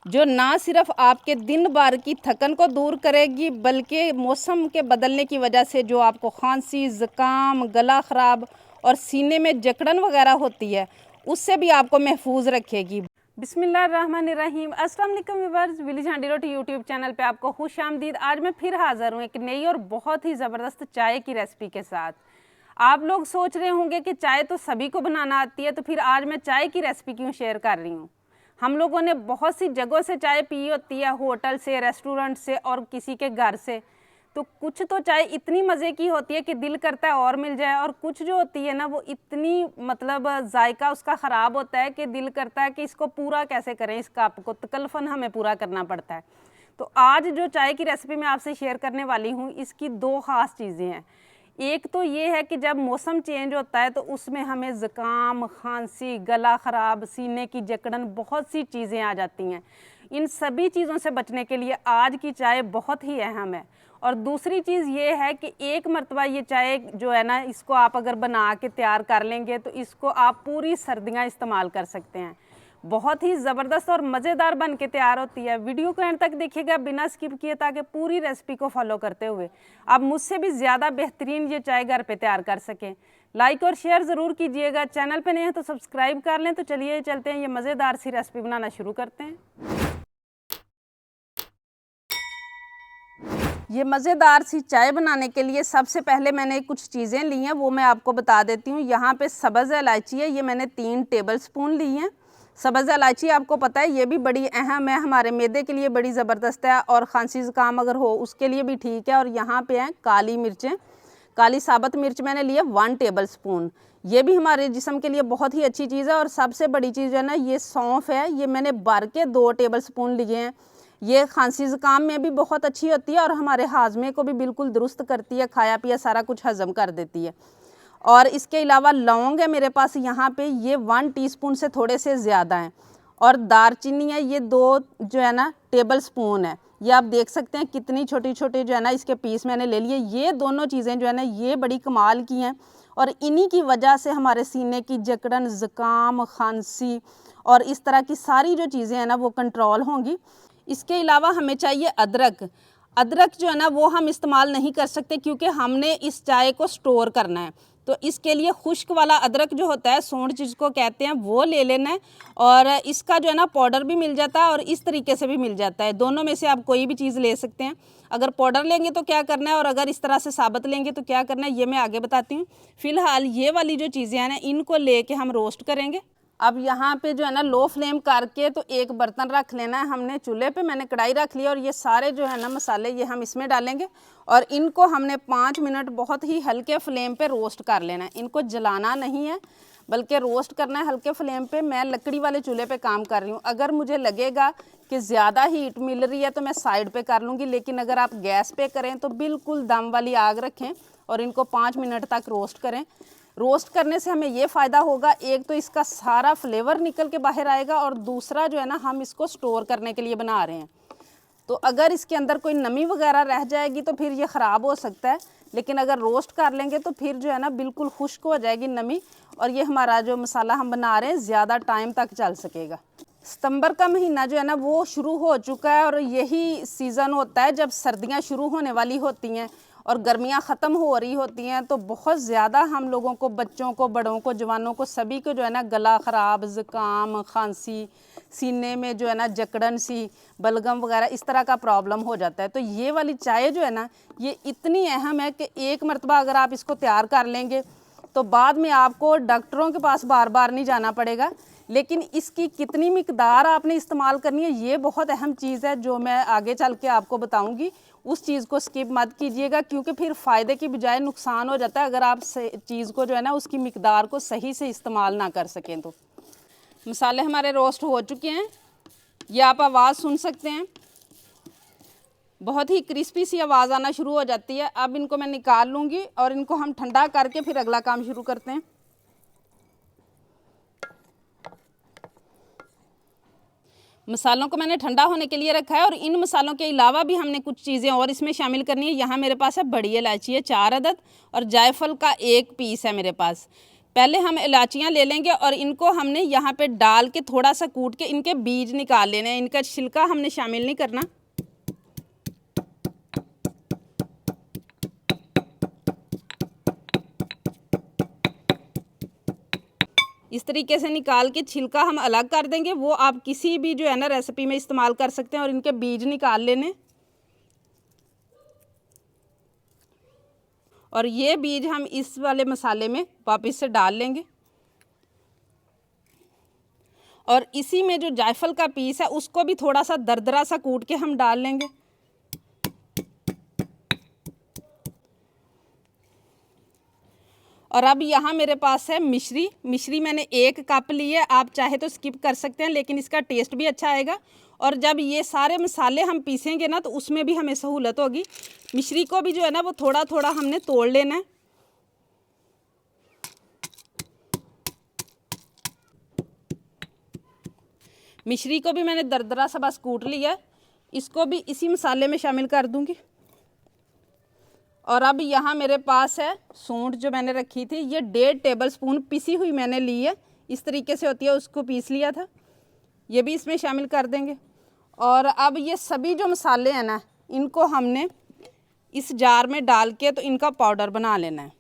जो ना सिर्फ आपके दिन भर की थकन को दूर करेगी बल्कि मौसम के बदलने की वजह से जो आपको खांसी, ज़ुकाम, गला ख़राब और सीने में जकड़न वगैरह होती है उससे भी आपको महफूज रखेगी। बिस्मिल्लाहिर्रहमानिर्रहीम। अस्सलाम वालेकुम व्यूअर्स, विलेज हैंडी रोटी यूट्यूब चैनल पे आपको खुश आमदीद। आज मैं फिर हाज़िर हूँ एक नई और बहुत ही ज़बरदस्त चाय की रेसिपी के साथ। आप लोग सोच रहे होंगे कि चाय तो सभी को बनाना आती है, तो फिर आज मैं चाय की रेसिपी क्यों शेयर कर रही हूँ। हम लोगों ने बहुत सी जगहों से चाय पी होती है, होटल से, रेस्टोरेंट से और किसी के घर से। तो कुछ तो चाय इतनी मज़े की होती है कि दिल करता है और मिल जाए, और कुछ जो होती है ना वो इतनी मतलब जायका उसका ख़राब होता है कि दिल करता है कि इसको पूरा कैसे करें, इस कप को तकल्फ़न हमें पूरा करना पड़ता है। तो आज जो चाय की रेसिपी मैं आपसे शेयर करने वाली हूँ, इसकी दो ख़ास चीज़ें हैं। एक तो ये है कि जब मौसम चेंज होता है तो उसमें हमें ज़ुकाम, खांसी, गला ख़राब, सीने की जकड़न, बहुत सी चीज़ें आ जाती हैं। इन सभी चीज़ों से बचने के लिए आज की चाय बहुत ही अहम है। और दूसरी चीज़ ये है कि एक मर्तबा ये चाय जो है ना, इसको आप अगर बना के तैयार कर लेंगे तो इसको आप पूरी सर्दियाँ इस्तेमाल कर सकते हैं। बहुत ही ज़बरदस्त और मज़ेदार बन के तैयार होती है। वीडियो को एंड तक देखिएगा बिना स्किप किए, ताकि पूरी रेसिपी को फॉलो करते हुए आप मुझसे भी ज़्यादा बेहतरीन ये चाय घर पे तैयार कर सकें। लाइक और शेयर ज़रूर कीजिएगा। चैनल पे नहीं है तो सब्सक्राइब कर लें। तो चलिए चलते हैं, ये मज़ेदार सी रेसिपी बनाना शुरू करते हैं। ये मज़ेदार सी चाय बनाने के लिए सबसे पहले मैंने कुछ चीज़ें ली हैं, वो मैं आपको बता देती हूँ। यहाँ पे सब्ज़ इलायची है, ये मैंने 3 टेबल स्पून ली हैं। सब्ज़ इलायची आपको पता है ये भी बड़ी अहम है, हमारे मैदे के लिए बड़ी ज़बरदस्त है, और खांसी ज़ुकाम अगर हो उसके लिए भी ठीक है। और यहाँ पे हैं काली मिर्चें, काली साबुत मिर्च मैंने लिया 1 टेबल स्पून। ये भी हमारे जिस्म के लिए बहुत ही अच्छी चीज़ है। और सबसे बड़ी चीज़ है ना, ये सौंफ है, ये मैंने भर के 2 टेबल स्पून लिए हैं। ये खांसी ज़ुकाम में भी बहुत अच्छी होती है और हमारे हाजमे को भी बिल्कुल दुरुस्त करती है, खाया पिया सारा कुछ हज़म कर देती है। और इसके अलावा लौंग है मेरे पास यहाँ पे, ये 1 टीस्पून से थोड़े से ज़्यादा हैं। और दारचीनी है, ये 2 जो है ना टेबल स्पून है। ये आप देख सकते हैं कितनी छोटी छोटी जो है ना इसके पीस मैंने ले लिए। ये दोनों चीज़ें जो है ना ये बड़ी कमाल की हैं, और इन्हीं की वजह से हमारे सीने की जकड़न, ज़ुकाम, खांसी और इस तरह की सारी जो चीज़ें हैं ना वो कंट्रोल होंगी। इसके अलावा हमें चाहिए अदरक। अदरक जो है ना वो हम इस्तेमाल नहीं कर सकते क्योंकि हमने इस चाय को स्टोर करना है। तो इसके लिए खुश्क वाला अदरक जो होता है, सूंठ जिसको कहते हैं, वो ले लेना है। और इसका जो है ना पाउडर भी मिल जाता है और इस तरीके से भी मिल जाता है। दोनों में से आप कोई भी चीज़ ले सकते हैं। अगर पाउडर लेंगे तो क्या करना है और अगर इस तरह से साबुत लेंगे तो क्या करना है, ये मैं आगे बताती हूँ। फ़िलहाल ये वाली जो चीज़ें हैं ना इनको ले कर हम रोस्ट करेंगे। अब यहाँ पे जो है ना लो फ्लेम करके तो एक बर्तन रख लेना है हमने चूल्हे पे। मैंने कढ़ाई रख लिया और ये सारे जो है ना मसाले ये हम इसमें डालेंगे और इनको हमने 5 मिनट बहुत ही हल्के फ्लेम पे रोस्ट कर लेना है। इनको जलाना नहीं है बल्कि रोस्ट करना है हल्के फ्लेम पे। मैं लकड़ी वाले चूल्हे पे काम कर रही हूँ। अगर मुझे लगेगा कि ज़्यादा हीट मिल रही है तो मैं साइड पे कर लूँगी, लेकिन अगर आप गैस पे करें तो बिल्कुल दम वाली आग रखें और इनको 5 मिनट तक रोस्ट करें। रोस्ट करने से हमें ये फ़ायदा होगा, एक तो इसका सारा फ्लेवर निकल के बाहर आएगा और दूसरा जो है ना हम इसको स्टोर करने के लिए बना रहे हैं। तो अगर इसके अंदर कोई नमी वगैरह रह जाएगी तो फिर ये ख़राब हो सकता है, लेकिन अगर रोस्ट कर लेंगे तो फिर जो है ना बिल्कुल खुश्क हो जाएगी नमी, और ये हमारा जो मसाला हम बना रहे हैं ज़्यादा टाइम तक चल सकेगा। सितंबर का महीना जो है ना वो शुरू हो चुका है और यही सीज़न होता है जब सर्दियाँ शुरू होने वाली होती हैं और गर्मियाँ ख़त्म हो रही होती हैं। तो बहुत ज़्यादा हम लोगों को, बच्चों को, बड़ों को, जवानों को, सभी को जो है ना गला ख़राब, ज़ुकाम, खांसी, सीने में जो है ना जकड़न सी, बलगम वगैरह इस तरह का प्रॉब्लम हो जाता है। तो ये वाली चाय जो है ना ये इतनी अहम है कि एक मरतबा अगर आप इसको तैयार कर लेंगे तो बाद में आपको डॉक्टरों के पास बार बार नहीं जाना पड़ेगा। लेकिन इसकी कितनी मिकदार आपने इस्तेमाल करनी है ये बहुत अहम चीज़ है, जो मैं आगे चल के आपको बताऊंगी। उस चीज़ को स्किप मत कीजिएगा क्योंकि फिर फ़ायदे की बजाय नुकसान हो जाता है अगर आप चीज़ को जो है ना उसकी मिकदार को सही से इस्तेमाल ना कर सकें। तो मसाले हमारे रोस्ट हो चुके हैं, ये आप आवाज़ सुन सकते हैं, बहुत ही क्रिस्पी सी आवाज़ आना शुरू हो जाती है। अब इनको मैं निकाल लूँगी और इनको हम ठंडा करके फिर अगला काम शुरू करते हैं। मसालों को मैंने ठंडा होने के लिए रखा है और इन मसालों के अलावा भी हमने कुछ चीज़ें और इसमें शामिल करनी है। यहाँ मेरे पास है बड़ी इलायची है 4 अदद और जायफल का 1 पीस है मेरे पास। पहले हम इलायचियाँ ले लेंगे और इनको हमने यहाँ पे डाल के थोड़ा सा कूट के इनके बीज निकाल लेने हैं, इनका छिलका हमने शामिल नहीं करना। इस तरीके से निकाल के छिलका हम अलग कर देंगे, वो आप किसी भी जो है ना रेसिपी में इस्तेमाल कर सकते हैं। और इनके बीज निकाल लेने, और ये बीज हम इस वाले मसाले में वापस से डाल लेंगे। और इसी में जो जायफल का पीस है उसको भी थोड़ा सा दरदरा सा कूट के हम डाल लेंगे। और अब यहाँ मेरे पास है मिश्री। मिश्री मैंने 1 कप ली है, आप चाहे तो स्किप कर सकते हैं, लेकिन इसका टेस्ट भी अच्छा आएगा। और जब ये सारे मसाले हम पीसेंगे ना तो उसमें भी हमें सहूलत होगी। मिश्री को भी जो है ना वो थोड़ा थोड़ा हमने तोड़ लेना है। मिश्री को भी मैंने दरदरा सा बस कूट लिया है, इसको भी इसी मसाले में शामिल कर दूंगी। और अब यहाँ मेरे पास है सूंठ जो मैंने रखी थी, ये 1.5 टेबलस्पून पिसी हुई मैंने ली है। इस तरीके से होती है, उसको पीस लिया था, ये भी इसमें शामिल कर देंगे। और अब ये सभी जो मसाले हैं ना इनको हमने इस जार में डाल के तो इनका पाउडर बना लेना है।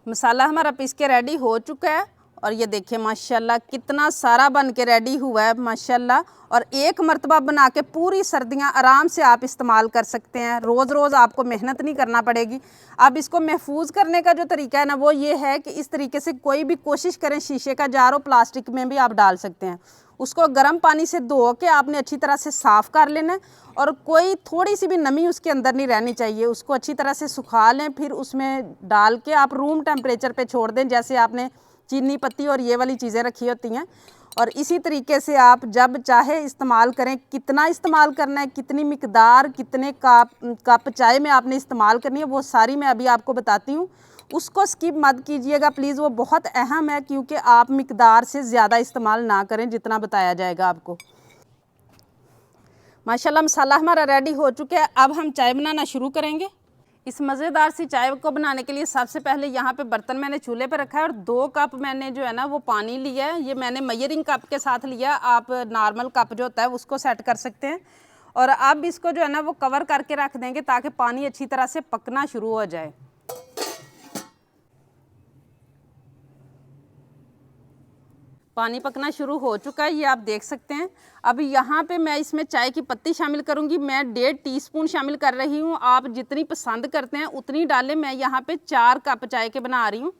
मसाला हमारा पीस के रेडी हो चुका है। और ये देखिए माशाल्लाह कितना सारा बन के रेडी हुआ है माशाल्लाह। और एक मर्तबा बना के पूरी सर्दियां आराम से आप इस्तेमाल कर सकते हैं, रोज़ रोज़ आपको मेहनत नहीं करना पड़ेगी। अब इसको महफूज करने का जो तरीका है ना वो ये है कि इस तरीके से कोई भी कोशिश करें, शीशे का जार हो, प्लास्टिक में भी आप डाल सकते हैं। उसको गर्म पानी से धो के आपने अच्छी तरह से साफ़ कर लेना है और कोई थोड़ी सी भी नमी उसके अंदर नहीं रहनी चाहिए। उसको अच्छी तरह से सुखा लें, फिर उसमें डाल के आप रूम टेम्परेचर पे छोड़ दें, जैसे आपने चीनी पत्ती और ये वाली चीज़ें रखी होती हैं। और इसी तरीके से आप जब चाहे इस्तेमाल करें। कितना इस्तेमाल करना है, कितनी मिकदार, कितने कप चाय में आपने इस्तेमाल करनी है, वो सारी मैं अभी आपको बताती हूँ। उसको स्किप मत कीजिएगा प्लीज़, वो बहुत अहम है, क्योंकि आप मिकदार से ज़्यादा इस्तेमाल ना करें जितना बताया जाएगा आपको। माशाल्लाह मसाला हमारा रेडी हो चुका है। अब हम चाय बनाना शुरू करेंगे। इस मज़ेदार सी चाय को बनाने के लिए सबसे पहले यहाँ पे बर्तन मैंने चूल्हे पे रखा है और 2 कप मैंने जो है ना वो पानी लिया है। ये मैंने मेजरिंग कप के साथ लिया, आप नॉर्मल कप जो होता है उसको सेट कर सकते हैं। और अब इसको जो है ना वो कवर करके रख देंगे ताकि पानी अच्छी तरह से पकना शुरू हो जाए। पानी पकना शुरू हो चुका है, ये आप देख सकते हैं। अब यहाँ पे मैं इसमें चाय की पत्ती शामिल करूँगी। मैं 1.5 टीस्पून शामिल कर रही हूँ, आप जितनी पसंद करते हैं उतनी डालें। मैं यहाँ पे 4 कप चाय के बना रही हूँ।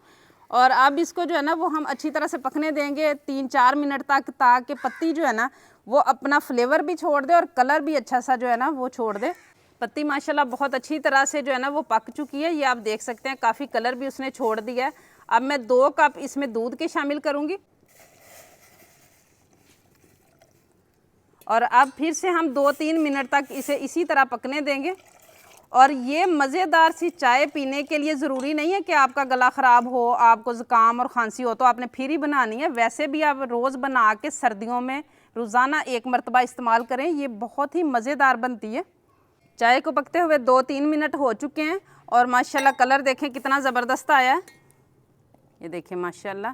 और अब इसको जो है ना वो हम अच्छी तरह से पकने देंगे 3-4 मिनट तक, ताकि पत्ती जो है ना वो अपना फ्लेवर भी छोड़ दे और कलर भी अच्छा सा जो है ना वो छोड़ दे। पत्ती माशाल्लाह बहुत अच्छी तरह से जो है ना वो पक चुकी है, ये आप देख सकते हैं, काफ़ी कलर भी उसने छोड़ दिया है। अब मैं 2 कप इसमें दूध के शामिल करूँगी। और अब फिर से हम 2-3 मिनट तक इसे इसी तरह पकने देंगे। और ये मज़ेदार सी चाय पीने के लिए ज़रूरी नहीं है कि आपका गला ख़राब हो, आपको ज़ुकाम और खांसी हो तो आपने फिर ही बनानी है। वैसे भी आप रोज़ बना के सर्दियों में रोज़ाना 1 मरतबा इस्तेमाल करें, ये बहुत ही मज़ेदार बनती है। चाय को पकते हुए 2-3 मिनट हो चुके हैं और माशाल्लाह कलर देखें कितना ज़बरदस्त आया है, ये देखें माशाल्लाह।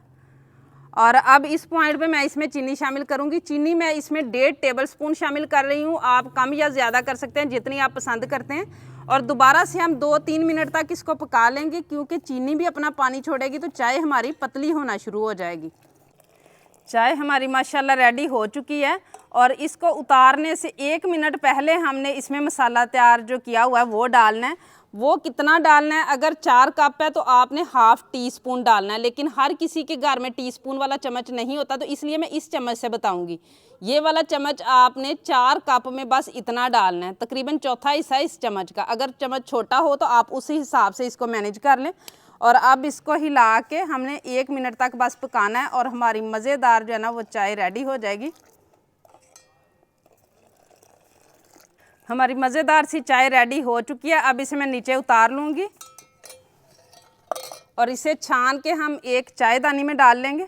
और अब इस पॉइंट पे मैं इसमें चीनी शामिल करूंगी। चीनी मैं इसमें 1.5 टेबलस्पून शामिल कर रही हूँ, आप कम या ज़्यादा कर सकते हैं जितनी आप पसंद करते हैं। और दोबारा से हम 2-3 मिनट तक इसको पका लेंगे, क्योंकि चीनी भी अपना पानी छोड़ेगी तो चाय हमारी पतली होना शुरू हो जाएगी। चाय हमारी माशाल्लाह रेडी हो चुकी है। और इसको उतारने से 1 मिनट पहले हमने इसमें मसाला तैयार जो किया हुआ है वो डालना है। वो कितना डालना है, अगर 4 कप है तो आपने ½ टीस्पून डालना है, लेकिन हर किसी के घर में टीस्पून वाला चम्मच नहीं होता, तो इसलिए मैं इस चम्मच से बताऊंगी। ये वाला चम्मच आपने 4 कप में बस इतना डालना है, तकरीबन चौथा हिस्सा इस चम्मच का। अगर चम्मच छोटा हो तो आप उसी हिसाब से इसको मैनेज कर लें। और अब इसको हिला के हमने 1 मिनट तक बस पकाना है और हमारी मज़ेदार जो है ना वो चाय रेडी हो जाएगी। हमारी मज़ेदार सी चाय रेडी हो चुकी है। अब इसे मैं नीचे उतार लूँगी। और इसे छान के हम एक चायदानी में डाल लेंगे।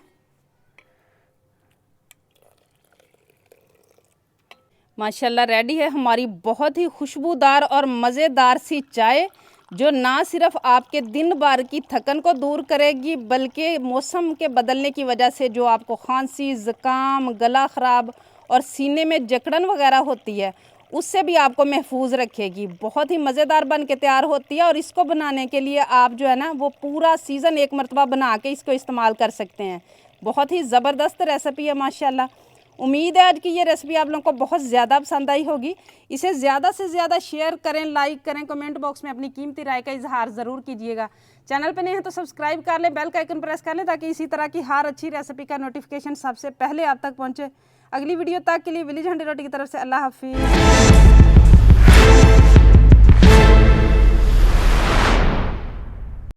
माशाल्लाह रेडी है हमारी बहुत ही खुशबूदार और मज़ेदार सी चाय, जो ना सिर्फ आपके दिन भर की थकन को दूर करेगी, बल्कि मौसम के बदलने की वजह से जो आपको खांसी, ज़ुकाम, गला ख़राब और सीने में जकड़न वगैरह होती है, उससे भी आपको महफूज रखेगी। बहुत ही मज़ेदार बन के तैयार होती है और इसको बनाने के लिए आप जो है ना वो पूरा सीज़न एक मरतबा बना के इसको इस्तेमाल कर सकते हैं। बहुत ही ज़बरदस्त रेसिपी है माशाल्लाह। उम्मीद है आज की ये रेसिपी आप लोगों को बहुत ज़्यादा पसंद आई होगी। इसे ज़्यादा से ज़्यादा शेयर करें, लाइक करें, कमेंट बॉक्स में अपनी कीमती राय का इजहार ज़रूर कीजिएगा। चैनल पे नए हैं तो सब्सक्राइब कर लें, बेल का आइकन प्रेस कर लें ताकि इसी तरह की हर अच्छी रेसिपी का नोटिफिकेशन सबसे पहले आप तक पहुँचे। अगली वीडियो तक के लिए विलेज हंडी रोटी की तरफ से अल्लाह हाफिज़।